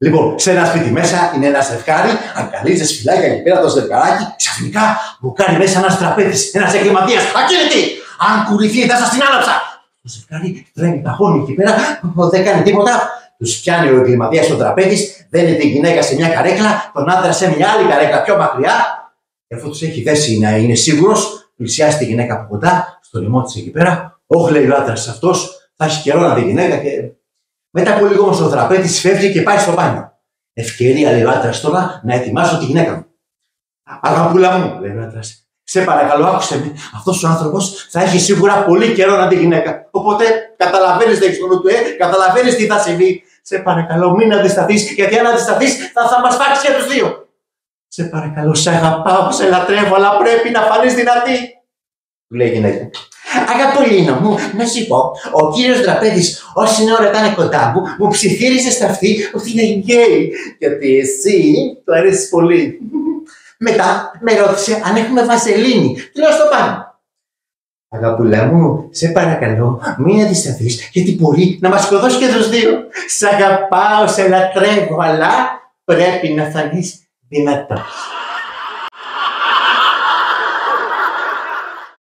Λοιπόν, σε ένα σπίτι μέσα είναι ένα ζευγάρι, αγκαλίζεσαι φυλάκια εκεί πέρα το ζευγαράκι, ξαφνικά μπουκάρει μέσα ένα τραπέζι, ένα εγκληματία. Ακίνητη! Αν κουρηθεί, θα σα την άναψα! Το ζευγάρι τρέμει τα χώνει εκεί πέρα, δεν κάνει τίποτα. Του πιάνει ο εγκληματία στο τραπέζι, δένει την γυναίκα σε μια καρέκλα, τον άντρα σε μια άλλη καρέκλα πιο μακριά. Και αφού του έχει δέσει να είναι σίγουρο, πλησιάζει τη γυναίκα από κοντά, στο λαιμό τη εκεί πέρα. Όχι, λέει ο άντρα αυτό, θα έχει καιρό να δει γυναίκα και. Μετά από λίγο όμως το τραπέζι φεύγει και πάει στο μπάνιο. Ευκαιρία, λέει ο άντρας, τώρα να ετοιμάσω τη γυναίκα μου. Αγαπούλα μου, λέει ο άντρας, σε παρακαλώ, άκουσε με. Αυτός ο άνθρωπος θα έχει σίγουρα πολύ καιρό να δει γυναίκα. Οπότε καταλαβαίνεις, δεν έχεις το νου του, καταλαβαίνεις τι θα συμβεί. Σε παρακαλώ, μην αντισταθείς, γιατί αν αντισταθείς θα μας φάξει για τους δύο. Σε παρακαλώ, σε αγαπάω, σε λατρεύω, αλλά πρέπει να φανείς δυνατή. Του λέει η γυναίκα. Αγαπολίνο μου, να σου πω, ο κύριος Τραπέζης όση ώρα ήταν κοντά μου ψιθύρισε στα αυτή ότι είναι γκέι, γιατί εσύ του αρέσεις πολύ. Μετά με ρώτησε αν έχουμε βαζελίνη, τι λέω στο πάνω. Αγαπούλα μου, σε παρακαλώ, μην αντισταθείς, γιατί μπορεί να μας σκοτώσει και τους δύο. Σ' αγαπάω, σε λατρεύω, αλλά πρέπει να φανείς δυνατός.